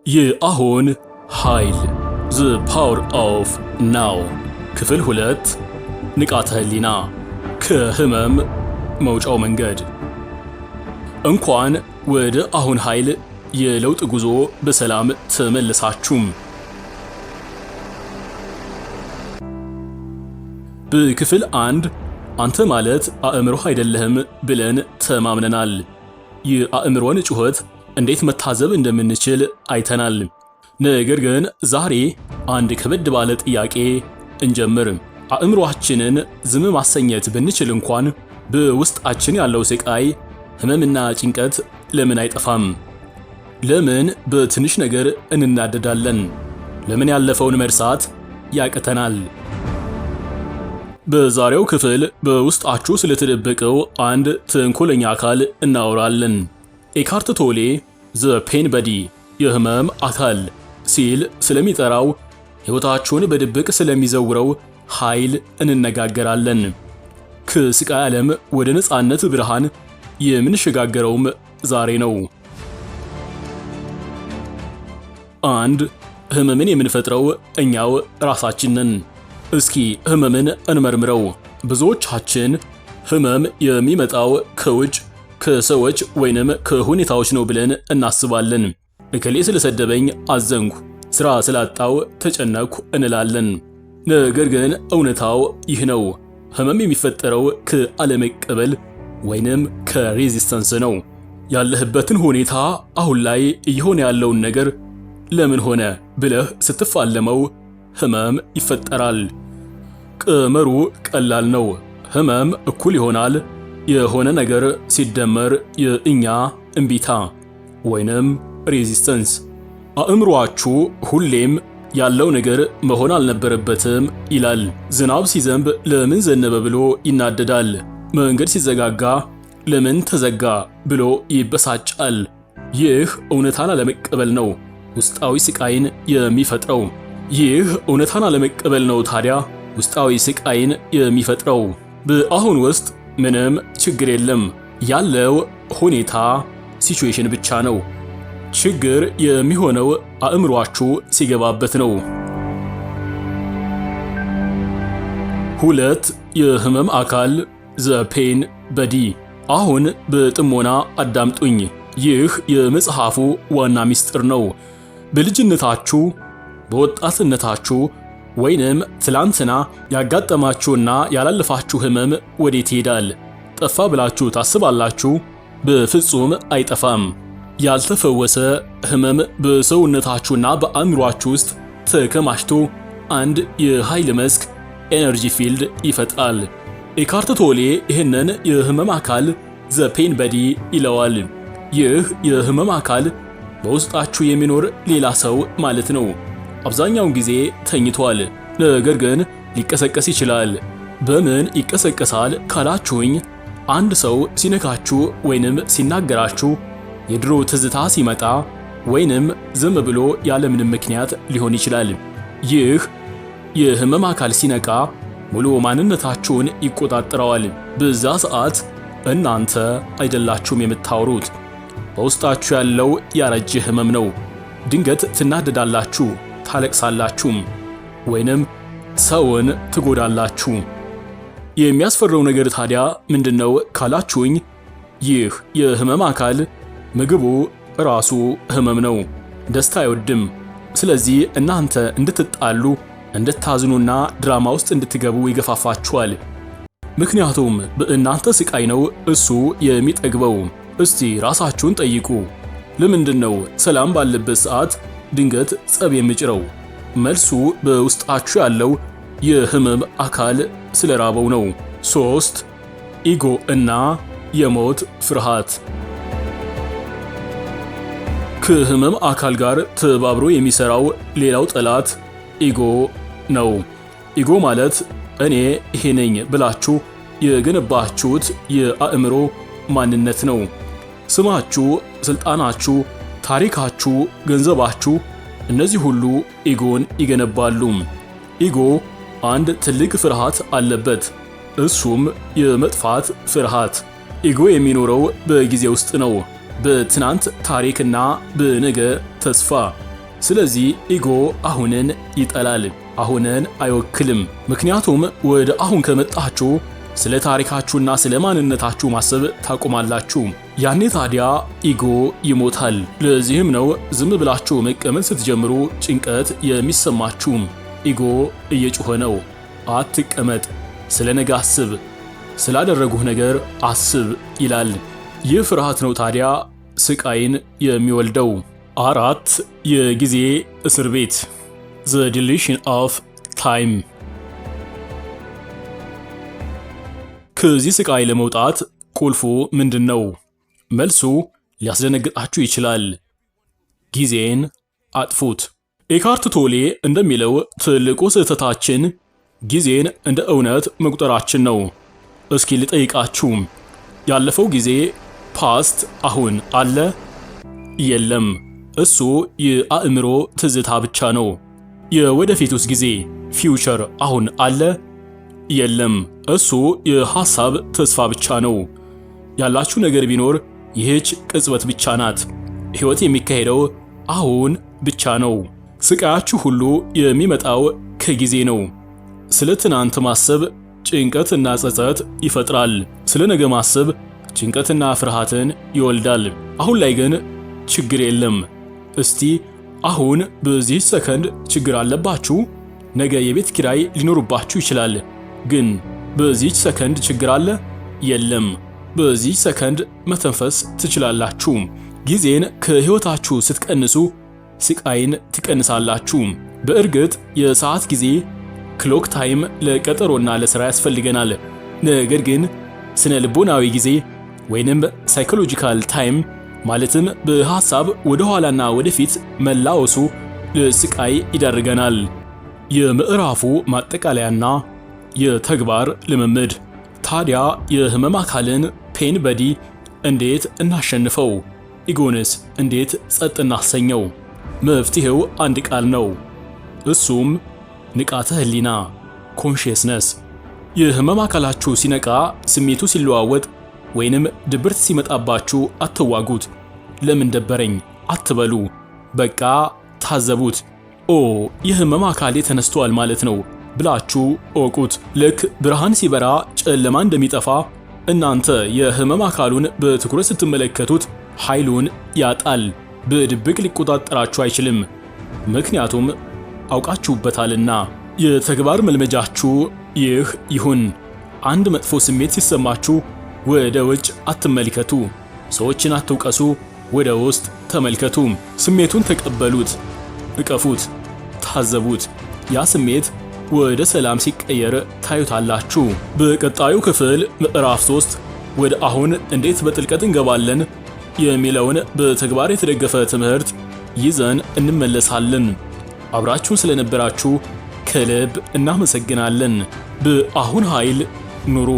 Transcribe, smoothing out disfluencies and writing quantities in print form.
የአሁን ኃይል ዘ ፓወር ኦፍ ናው ክፍል 2 ንቃተ ህሊና ከህመም መውጫው መንገድ። እንኳን ወደ አሁን ኃይል የለውጥ ጉዞ በሰላም ተመለሳችሁ። በክፍል 1 አንተ ማለት አእምሮህ አይደለህም ብለን ተማምነናል። የአእምሮን ጩኸት እንዴት መታዘብ እንደምንችል አይተናል። ነገር ግን ዛሬ አንድ ከበድ ባለ ጥያቄ እንጀምር። አእምሮአችንን ዝም ማሰኘት ብንችል እንኳን በውስጣችን ያለው ስቃይ፣ ህመምና ጭንቀት ለምን አይጠፋም? ለምን በትንሽ ነገር እንናደዳለን? ለምን ያለፈውን መርሳት ያቅተናል? በዛሬው ክፍል በውስጣችሁ ስለተደበቀው አንድ ተንኮለኛ አካል እናወራለን። ኤካርት ቶሌ ዘ ፔን በዲ የህመም አካል ሲል ስለሚጠራው ሕይወታችሁን በድብቅ ስለሚዘውረው ኃይል እንነጋገራለን። ከስቃይ ዓለም ወደ ነፃነት ብርሃን የምንሸጋገረውም ዛሬ ነው። አንድ ህመምን የምንፈጥረው እኛው ራሳችን ነን። እስኪ ህመምን እንመርምረው። ብዙዎቻችን ህመም የሚመጣው ከውጭ ከሰዎች ወይንም ከሁኔታዎች ነው ብለን እናስባለን። እከሌ ስለሰደበኝ አዘንኩ፣ ስራ ስላጣው ተጨነኩ እንላለን። ነገር ግን እውነታው ይህ ነው። ህመም የሚፈጠረው ከአለመቀበል ወይንም ከሬዚስተንስ ነው። ያለህበትን ሁኔታ፣ አሁን ላይ እየሆነ ያለውን ነገር ለምን ሆነ ብለህ ስትፋለመው ህመም ይፈጠራል። ቀመሩ ቀላል ነው። ህመም እኩል ይሆናል የሆነ ነገር ሲደመር የእኛ እምቢታ ወይንም ሬዚስተንስ። አእምሮአችሁ ሁሌም ያለው ነገር መሆን አልነበረበትም ይላል። ዝናብ ሲዘንብ ለምን ዘነበ ብሎ ይናደዳል። መንገድ ሲዘጋጋ ለምን ተዘጋ ብሎ ይበሳጫል። ይህ እውነታን አለመቀበል ነው ውስጣዊ ስቃይን የሚፈጥረው። ይህ እውነታን አለመቀበል ነው ታዲያ ውስጣዊ ስቃይን የሚፈጥረው። በአሁን ውስጥ ምንም ችግር የለም። ያለው ሁኔታ ሲቹዌሽን ብቻ ነው። ችግር የሚሆነው አእምሮአችሁ ሲገባበት ነው። 2 የህመም አካል ዘ ፔን በዲ። አሁን በጥሞና አዳምጡኝ። ይህ የመጽሐፉ ዋና ምስጢር ነው። በልጅነታችሁ፣ በወጣትነታችሁ ወይንም ትላንትና ያጋጠማችሁና ያላለፋችሁ ህመም ወዴት ይሄዳል? ጠፋ ብላችሁ ታስባላችሁ? በፍጹም አይጠፋም። ያልተፈወሰ ህመም በሰውነታችሁና በአእምሮአችሁ ውስጥ ተከማችቶ አንድ የኃይል መስክ ኤነርጂ ፊልድ ይፈጥራል። ኤካርት ቶሌ ይህንን የህመም አካል ዘ ፔን በዲ ይለዋል። ይህ የህመም አካል በውስጣችሁ የሚኖር ሌላ ሰው ማለት ነው። አብዛኛውን ጊዜ ተኝቷል፣ ነገር ግን ሊቀሰቀስ ይችላል። በምን ይቀሰቀሳል ካላችሁኝ፣ አንድ ሰው ሲነካችሁ ወይንም ሲናገራችሁ፣ የድሮ ትዝታ ሲመጣ ወይንም ዝም ብሎ ያለምንም ምክንያት ሊሆን ይችላል። ይህ የህመም አካል ሲነቃ ሙሉ ማንነታችሁን ይቆጣጠረዋል። በዛ ሰዓት እናንተ አይደላችሁም የምታወሩት። በውስጣችሁ ያለው ያረጀ ህመም ነው። ድንገት ትናደዳላችሁ፣ ታለቅሳላችሁም ወይንም ሰውን ትጎዳላችሁ። የሚያስፈራው ነገር ታዲያ ምንድነው ካላችሁኝ፣ ይህ የህመም አካል ምግቡ ራሱ ህመም ነው። ደስታ አይወድም። ስለዚህ እናንተ እንድትጣሉ፣ እንድታዝኑና ድራማ ውስጥ እንድትገቡ ይገፋፋችኋል። ምክንያቱም በእናንተ ስቃይ ነው እሱ የሚጠግበው። እስቲ ራሳችሁን ጠይቁ። ለምንድነው ሰላም ባለበት ሰዓት ድንገት ጸብ የሚጭረው? መልሱ በውስጣችሁ ያለው የህመም አካል ስለራበው ነው። 3 ኢጎ እና የሞት ፍርሃት። ከህመም አካል ጋር ተባብሮ የሚሰራው ሌላው ጠላት ኢጎ ነው። ኢጎ ማለት እኔ ይሄ ነኝ ብላችሁ የገነባችሁት የአእምሮ ማንነት ነው። ስማችሁ፣ ስልጣናችሁ፣ ታሪካችሁ፣ ገንዘባችሁ፣ እነዚህ ሁሉ ኢጎን ይገነባሉ። ኢጎ አንድ ትልቅ ፍርሃት አለበት። እሱም የመጥፋት ፍርሃት። ኢጎ የሚኖረው በጊዜ ውስጥ ነው፣ በትናንት ታሪክና በነገ ተስፋ። ስለዚህ ኢጎ አሁንን ይጠላል፣ አሁንን አይወክልም። ምክንያቱም ወደ አሁን ከመጣችሁ ስለ ታሪካችሁና ስለ ማንነታችሁ ማሰብ ታቆማላችሁ። ያኔ ታዲያ ኢጎ ይሞታል። ለዚህም ነው ዝም ብላችሁ መቀመጥ ስትጀምሩ ጭንቀት የሚሰማችሁ። ኢጎ እየጮኸ ነው፣ አትቀመጥ፣ ስለ ነገ አስብ፣ ስላደረጉህ ነገር አስብ ይላል። ይህ ፍርሃት ነው ታዲያ ስቃይን የሚወልደው። 4 የጊዜ እስር ቤት The Delusion of Time። ከዚህ ስቃይ ለመውጣት ቁልፉ ምንድን ነው? መልሱ ሊያስደነግጣችሁ ይችላል። ጊዜን አጥፉት። ኤካርት ቶሌ እንደሚለው ትልቁ ስህተታችን ጊዜን እንደ እውነት መቁጠራችን ነው። እስኪ ልጠይቃችሁ፣ ያለፈው ጊዜ ፓስት አሁን አለ? የለም፣ እሱ የአእምሮ ትዝታ ብቻ ነው። የወደፊቱስ ጊዜ ፊውቸር አሁን አለ? የለም፣ እሱ የሐሳብ ተስፋ ብቻ ነው። ያላችሁ ነገር ቢኖር ይህች ቅጽበት ብቻ ናት። ሕይወት የሚካሄደው አሁን ብቻ ነው። ስቃያችሁ ሁሉ የሚመጣው ከጊዜ ነው። ስለ ትናንት ማሰብ ጭንቀትና ጸጸት ይፈጥራል። ስለ ነገ ማሰብ ጭንቀትና ፍርሃትን ይወልዳል። አሁን ላይ ግን ችግር የለም። እስቲ አሁን በዚህ ሰከንድ ችግር አለባችሁ? ነገ የቤት ኪራይ ሊኖርባችሁ ይችላል። ግን በዚህ ሰከንድ ችግር አለ? የለም። በዚህ ሰከንድ መተንፈስ ትችላላችሁ። ጊዜን ከሕይወታችሁ ስትቀንሱ ስቃይን ትቀንሳላችሁ። በእርግጥ የሰዓት ጊዜ ክሎክ ታይም ለቀጠሮና ለሥራ ያስፈልገናል። ነገር ግን ስነ ልቦናዊ ጊዜ ወይንም ሳይኮሎጂካል ታይም ማለትም በሐሳብ ወደ ኋላና ወደፊት መላወሱ ለስቃይ ይዳርገናል። የምዕራፉ ማጠቃለያና የተግባር ልምምድ። ታዲያ የህመም አካልን ፔን በዲ እንዴት እናሸንፈው? ኢጎንስ እንዴት ጸጥ እናሰኘው? መፍትሄው አንድ ቃል ነው። እሱም ንቃተ ህሊና ኮንሺየስነስ። የህመም አካላችሁ ሲነቃ፣ ስሜቱ ሲለዋወጥ ወይንም ድብርት ሲመጣባችሁ አትዋጉት። ለምን ደበረኝ አትበሉ። በቃ ታዘቡት። ኦ የህመም አካሌ ተነስቷል ማለት ነው ብላችሁ እወቁት። ልክ ብርሃን ሲበራ ጨለማ እንደሚጠፋ እናንተ የህመም አካሉን በትኩረት ስትመለከቱት ኃይሉን ያጣል። በድብቅ ሊቆጣጠራችሁ አይችልም፣ ምክንያቱም አውቃችሁበታልና። የተግባር መልመጃችሁ ይህ ይሁን። አንድ መጥፎ ስሜት ሲሰማችሁ ወደ ውጭ አትመልከቱ። ሰዎችን አትውቀሱ፣ ወደ ውስጥ ተመልከቱ። ስሜቱን ተቀበሉት፣ እቀፉት፣ ታዘቡት። ያ ስሜት ወደ ሰላም ሲቀየር ታዩታላችሁ። በቀጣዩ ክፍል ምዕራፍ 3 ወደ አሁን እንዴት በጥልቀት እንገባለን የሚለውን በተግባር የተደገፈ ትምህርት ይዘን እንመለሳለን። አብራችሁን ስለነበራችሁ ከልብ እናመሰግናለን። በአሁን ኃይል ኑሩ።